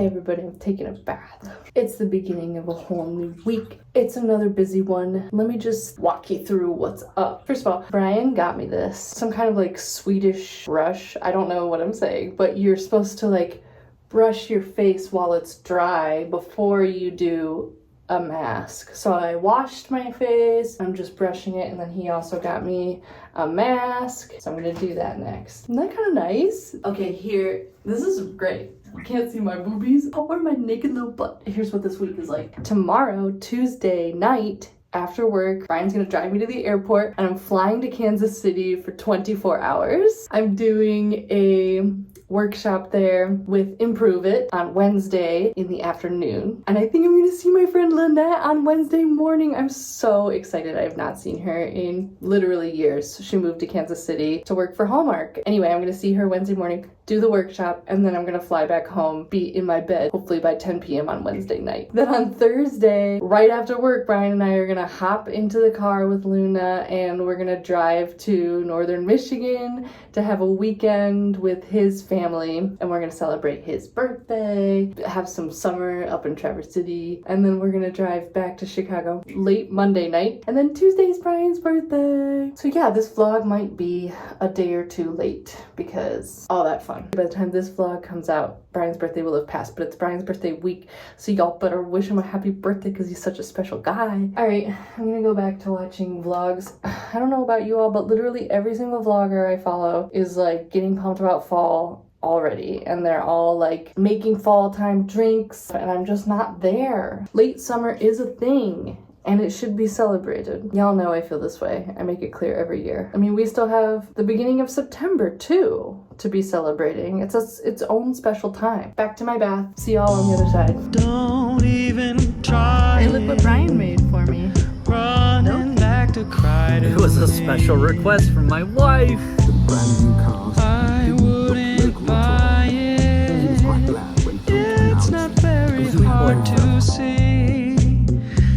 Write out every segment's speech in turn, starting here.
Hey everybody, I'm taking a bath. It's the beginning of a whole new week. It's another busy one. Let me just walk you through what's up. First of all, Brian got me this. Some kind of like Swedish brush. I don't know what I'm saying, but you're supposed to like brush your face while it's dry before you do a mask. So I washed my face, I'm just brushing it, and then he also got me a mask. So I'm gonna do that next. Isn't that kind of nice? Okay, here, this is great. You can't see my boobies or my naked little butt. Here's what this week is like. Tomorrow, Tuesday night, after work, Brian's gonna drive me to the airport and I'm flying to Kansas City for 24 hours. I'm doing a workshop there with Improve It on Wednesday in the afternoon. And I think I'm gonna see my friend Lynette on Wednesday morning. I'm so excited. I have not seen her in literally years. She moved to Kansas City to work for Hallmark. Anyway, I'm gonna see her Wednesday morning, do the workshop, and then I'm gonna fly back home, be in my bed, hopefully by 10 p.m. on Wednesday night. Then on Thursday, right after work, Brian and I are gonna hop into the car with Luna and we're gonna drive to northern Michigan to have a weekend with his family, and we're gonna celebrate his birthday, have some summer up in Traverse City, and then we're gonna drive back to Chicago late Monday night, and then Tuesday's Brian's birthday. So yeah, this vlog might be a day or two late because all that fun. By the time this vlog comes out, Brian's birthday will have passed, but it's Brian's birthday week, so y'all better wish him a happy birthday because he's such a special guy. All right, I'm gonna go back to watching vlogs. I don't know about you all, but literally every single vlogger I follow is like getting pumped about fall already, and they're all like making fall time drinks, and I'm just not there. Late summer is a thing and it should be celebrated. Y'all know I feel this way. I make it clear every year. I mean, we still have the beginning of September too to be celebrating. It's its own special time. Back to my bath. See y'all on the other side. Don't even try. Hey, look what Brian made for me. Running back to cry to It was a special request from my wife. Brand new cars. I wouldn't buy it. He was quite glad when Phil It's announced not very hard to see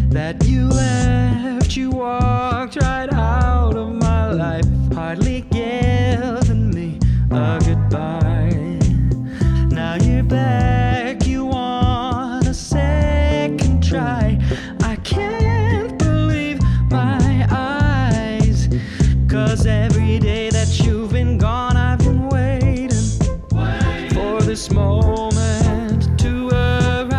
that you left, you walked right out of my life, hardly giving me a goodbye. Now you're back, you want a second try. I can't believe my eyes, 'cause every day that you've been gone, I've been waiting for this moment to arrive.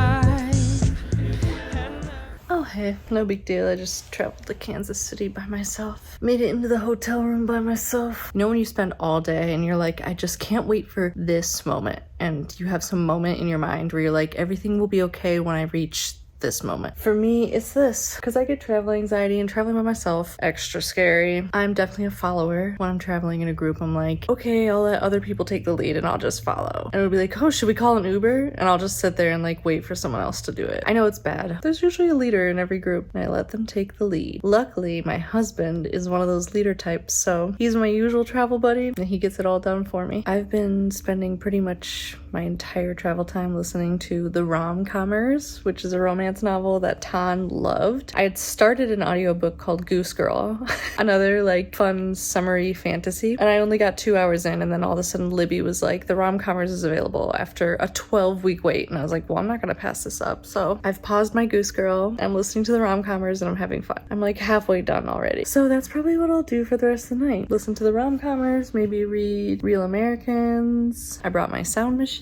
Oh hey, no big deal. I just traveled to Kansas City by myself. Made it into the hotel room by myself. You know when you spend all day and you're like, I just can't wait for this moment. And you have some moment in your mind where you're like, everything will be okay when I reach this moment. For me, it's this, because I get travel anxiety, and traveling by myself, extra scary. I'm definitely a follower. When I'm traveling in a group, I'm like, okay, I'll let other people take the lead and I'll just follow. And it'll be like, oh, should we call an Uber? And I'll just sit there and like wait for someone else to do it. I know it's bad. There's usually a leader in every group and I let them take the lead. Luckily, my husband is one of those leader types, so he's my usual travel buddy and he gets it all done for me. I've been spending pretty much my entire travel time listening to The Rom-Commers, which is a romance novel that Tan loved. I had started an audiobook called Goose Girl, another like fun summery fantasy, and I only got 2 hours in, and then all of a sudden Libby was like, The Rom-Commers is available after a 12-week wait, and I was like, well, I'm not gonna pass this up. So I've paused my Goose Girl, I'm listening to The Rom-Commers, and I'm having fun. I'm like halfway done already. So that's probably what I'll do for the rest of the night. Listen to The Rom-Commers, maybe read Real Americans. I brought my sound machine.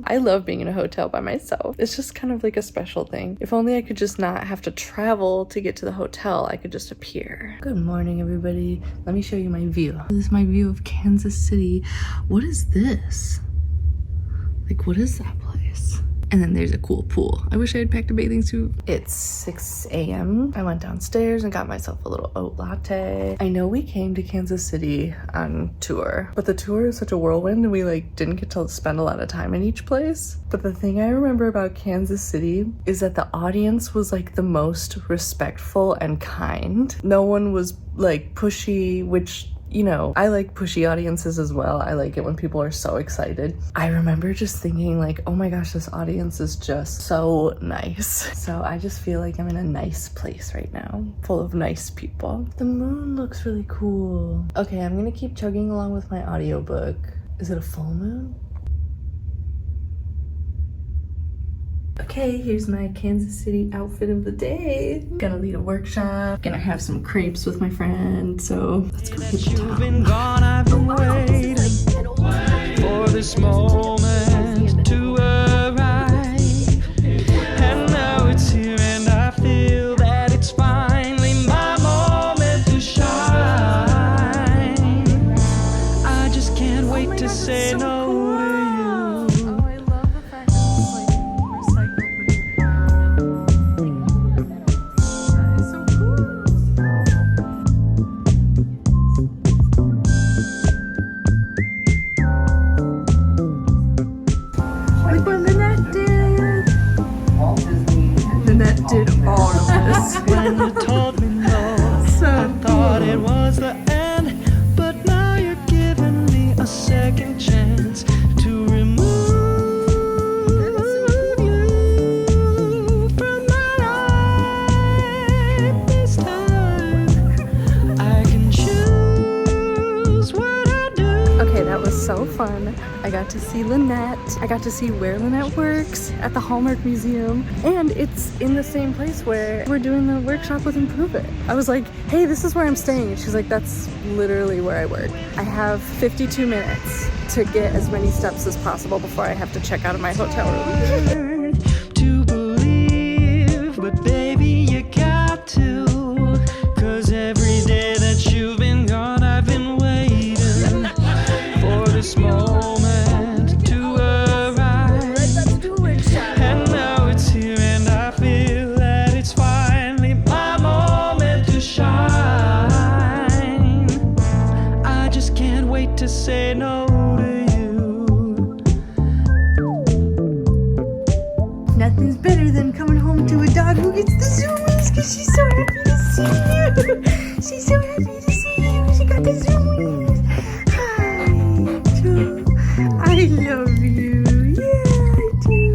I love being in a hotel by myself. It's just kind of like a special thing. If only I could just not have to travel to get to the hotel. I could just appear. Good morning, everybody. Let me show you my view. This is my view of Kansas City. What is this? Like, what is that place? And then there's a cool pool. I wish I had packed a bathing suit. It's 6 a.m. I went downstairs and got myself a little oat latte. I know we came to Kansas City on tour, but the tour is such a whirlwind and we like didn't get to spend a lot of time in each place. But the thing I remember about Kansas City is that the audience was like the most respectful and kind. No one was like pushy, which, you know, I like pushy audiences as well. I like it when people are so excited. I remember just thinking like, oh my gosh, this audience is just so nice. So I just feel like I'm in a nice place right now, full of nice people. The moon looks really cool. Okay, I'm gonna keep chugging along with my audiobook. Is it a full moon? Okay, here's my Kansas City outfit of the day. Gonna lead a workshop, gonna have some crepes with my friend, so let's go hit the You've town. been gone, I've been waiting for this moment to arrive. And now it's here and I feel that it's finally my moment to shine. I just can't wait to say no to you. Oh, I love the fact that it's like recycled material. That is so cool. Look what Lynette did. Lynette did all of this. When you told me no, So I thought it was the end, but now you're giving me a second chance to remove you from my life. This time I can choose what I do. okay, that was so fun. I got to see Lynette. I got to see where Lynette works at the Hallmark Museum. And it's in the same place where we're doing the workshop with Improve It. I was like, hey, this is where I'm staying. And she's like, that's literally where I work. I have 52 minutes to get as many steps as possible before I have to check out of my hotel room. To believe, but baby, you got to. 'Cause every day that you've been gone, I've been waiting for this moment to arrive. And now it's here, and I feel that it's finally my moment to shine. I just can't wait to say no to you. Nothing's better than coming home to a dog who gets the zoomies because she's so happy to see you. She's so happy to see you. She got the zoomies. Hi, Joe. I love you. Yeah, I do.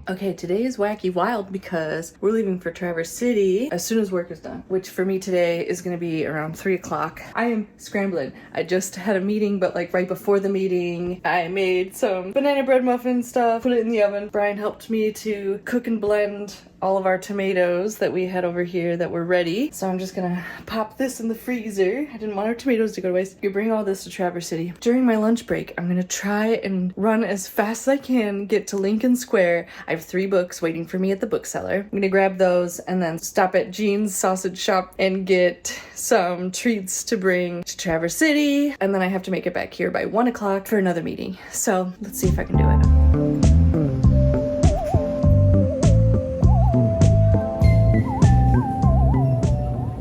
Okay, today is wacky wild because we're leaving for Traverse City as soon as work is done, which for me today is gonna be around 3 o'clock. I am scrambling. I just had a meeting, but like right before the meeting, I made some banana bread muffin stuff, put it in the oven. Brian helped me to cook and blend all of our tomatoes that we had over here that were ready. So I'm just gonna pop this in the freezer. I didn't want our tomatoes to go to waste. We bring all this to Traverse City. During my lunch break, I'm gonna try and run as fast as I can, get to Lincoln Square. I have 3 books waiting for me at the bookseller. I'm gonna grab those and then stop at Jean's Sausage Shop and get some treats to bring to Traverse City. And then I have to make it back here by 1 o'clock for another meeting. So let's see if I can do it.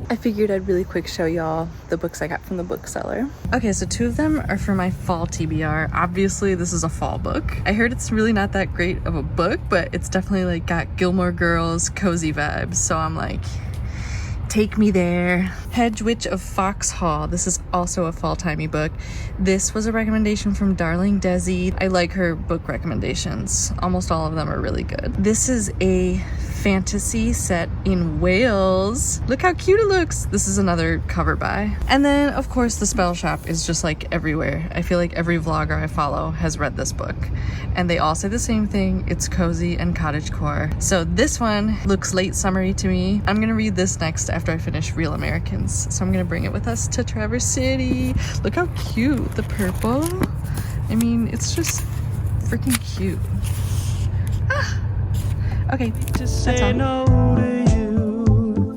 I figured I'd really quick show y'all the books I got from the bookseller. Okay, so 2 of them are for my fall TBR. Obviously, this is a fall book. I heard it's really not that great of a book, but it's definitely like got Gilmore Girls cozy vibes. So I'm like, take me there. Hedge Witch of Fox Hall. This is also a fall-timey book. This was a recommendation from Darling Desi. I like her book recommendations. Almost all of them are really good. This is a fantasy set in Wales. Look how cute it looks. This is another cover buy. And then of course the spell shop is just like everywhere. I feel like every vlogger I follow has read this book and they all say the same thing. It's cozy and cottagecore. So this one looks late summery to me. I'm gonna read this next after I finish Real Americans. So I'm gonna bring it with us to Traverse City. Look how cute, the purple. I mean, it's just freaking cute. Ah. Okay, To say that's all. no to you.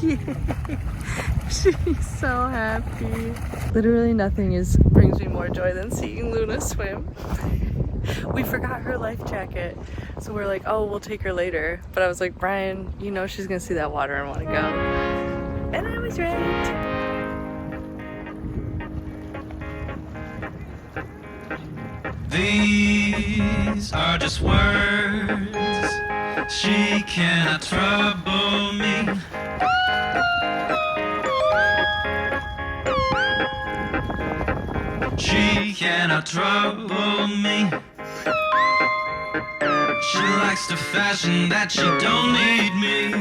She's so happy. Literally nothing brings me more joy than seeing Luna swim. We forgot her life jacket, so we're like, oh, we'll take her later. But I was like, Brian, you know she's gonna see that water and want to go. And I was right. These are just words. She cannot trouble me. She cannot trouble me. She likes to fashion that she don't need me.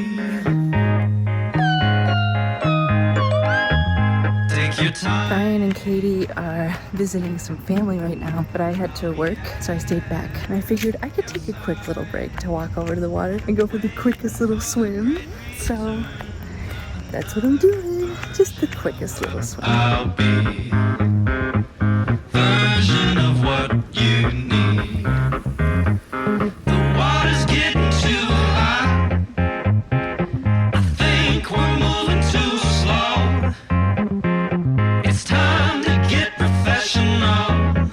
Take your time. Brian and Katie are visiting some family right now, but I had to work, so I stayed back. And I figured I could take a quick little break to walk over to the water and go for the quickest little swim. So that's what I'm doing. Just the quickest little swim. I'll be version of what you need. The water's getting too hot. I think we're moving too slow. It's time to get professional.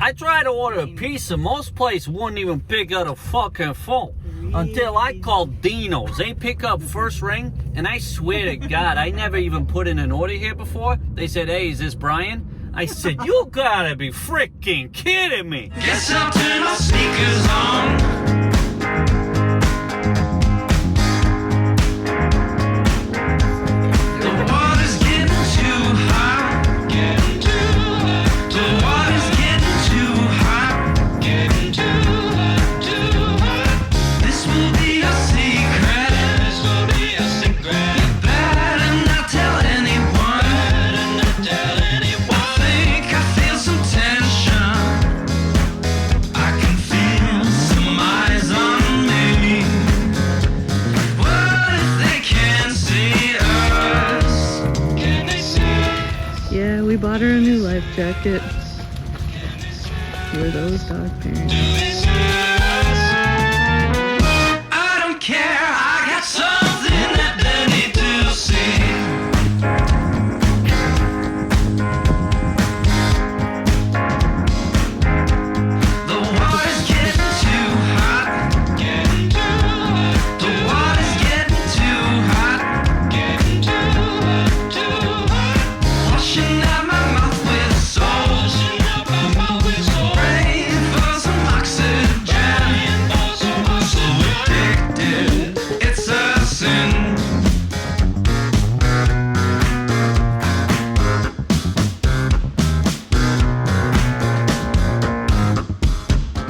I tried to order a pizza. Most places wouldn't even pick up a fucking phone. Until I called Dino's. They pick up first ring, and I swear to God, I never even put in an order here before. They said, hey, is this Brian? I said, you gotta be freaking kidding me. Guess I'll turn my sneakers on. The water's getting too hot. Getting too hot. The water's getting too hot. Getting too hot, too hot. This will be a secret. This will be a secret. You better not tell anyone. Better not tell anyone. I think I feel some tension. I can feel some eyes on me. What if they can't see us? Can they see us? Yeah, we bought her a new life jacket. For those dog parents. I don't care, I got something that they need to see. The water's getting too hot. Getting too hot. The water's getting too hot. Getting too hot, too hot. Washing out my mouth with soap. Washing out my mouth with soap. Praying for some oxygen. So addicted, it's a sin.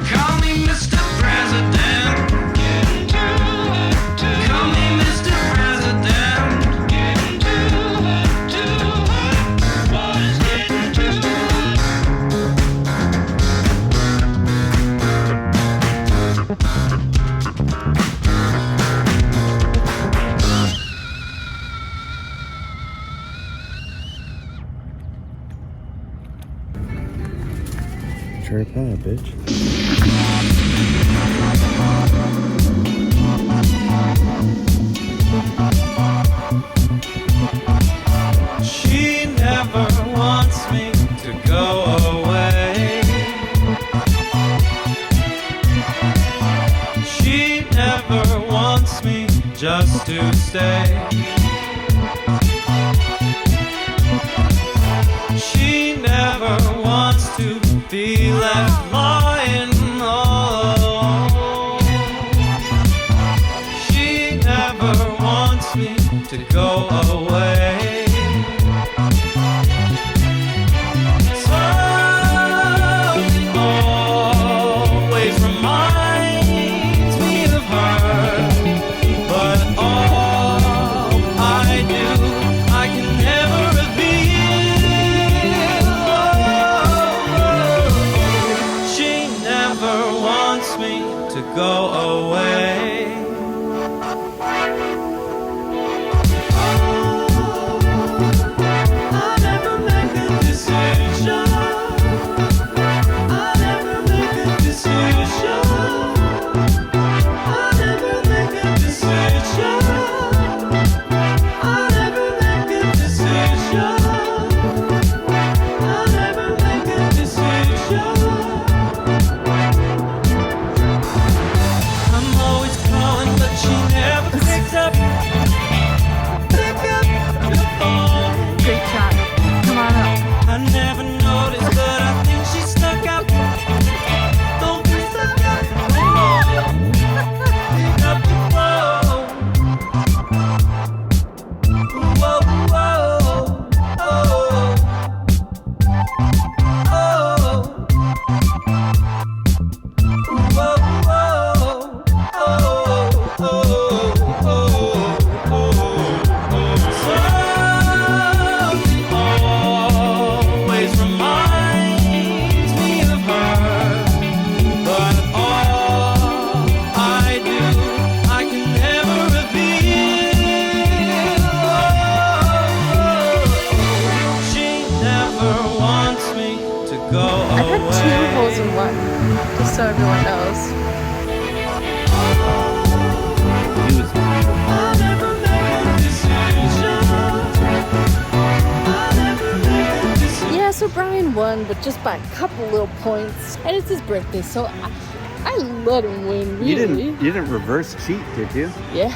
Call me Mr. President. Getting too hot, too hot. Call me Mr. President. Getting too hot, too hot. Water's getting too hot. Tripod, bitch. She never wants me to go away. She never wants me just to stay. She never wants to be left lying all alone. She never wants me to go away. Something always reminds me of her, but all I do, I can never reveal. She never wants me to go away. I never make a decision. I never make a decision. I never make a decision. go I've had 2 holes in one, just so everyone knows. Yeah, so Brian won, but just by a couple little points, and it's his birthday, so I let him win. Really. You didn't reverse cheat, did you? Yeah.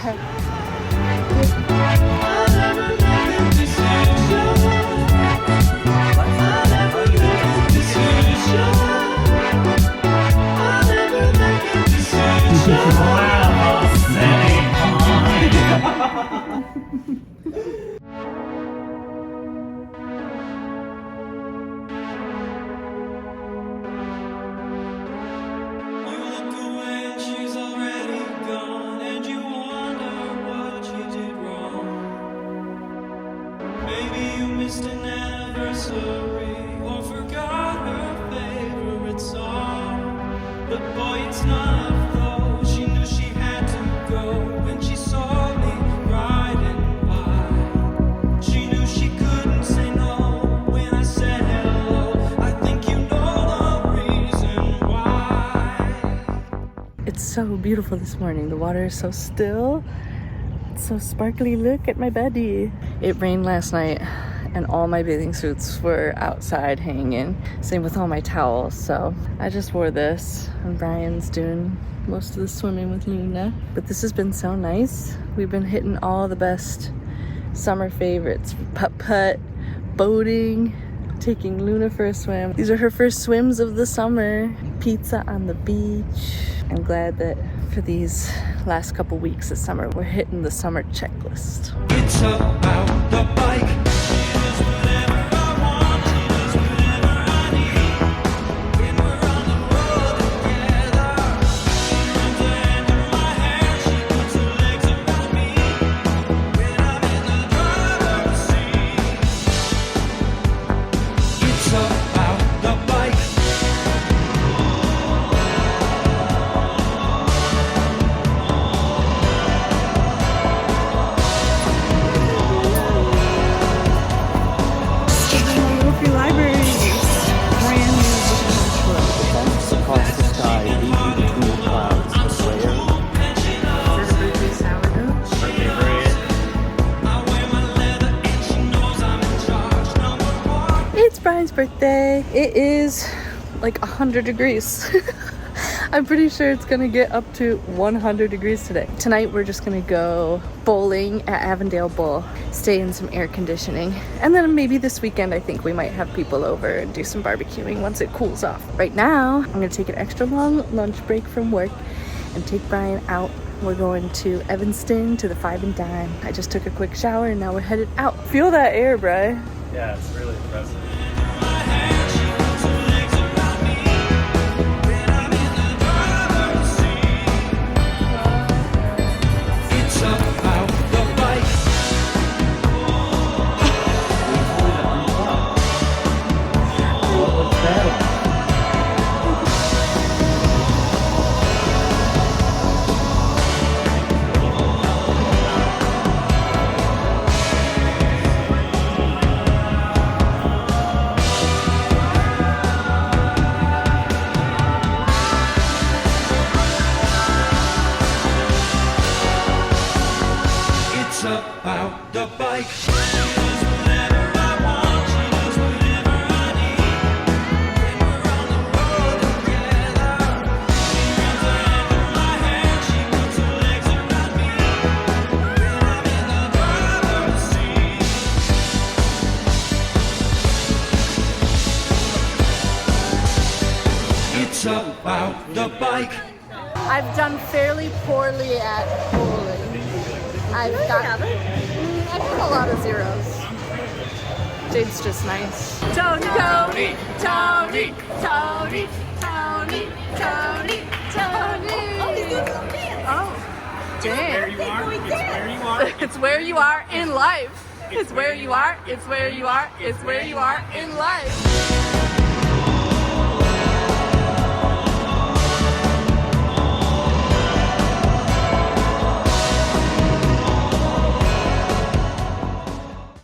Or forgot her favorite song. But boy, it's not though. She knew she had to go when she saw me riding by. She knew she couldn't say no when I said hello. I think you know the reason why. It's so beautiful this morning. The water is so still. It's so sparkly. Look at my buddy. It rained last night, and all my bathing suits were outside hanging. Same with all my towels, so I just wore this, and Brian's doing most of the swimming with Luna. But this has been so nice. We've been hitting all the best summer favorites: putt-putt, boating, taking Luna for a swim. These are her first swims of the summer. Pizza on the beach. I'm glad that for these last couple weeks of summer, we're hitting the summer checklist. It's about the bike. Brian's birthday. It is like 100 degrees. I'm pretty sure it's gonna get up to 100 degrees today. Tonight we're just gonna go bowling at Avondale Bowl, stay in some air conditioning, and then maybe this weekend I think we might have people over and do some barbecuing once it cools off. Right now I'm gonna take an extra long lunch break from work and take Brian out. We're going to Evanston to the Five and Dime. I just took a quick shower and now we're headed out. Feel that air, Brian. Yeah, it's really impressive. About the bike. It's about the bike. I've done fairly poorly at bowling. I've got a lot of zeros. Jade's just nice. Tony, Tony, Tony, Tony, Tony, Tony, Tony. Oh, he's doing some dance. Oh, dang. It's where you are. It's where you are in life. It's where you are. It's where you are. It's where you are in life.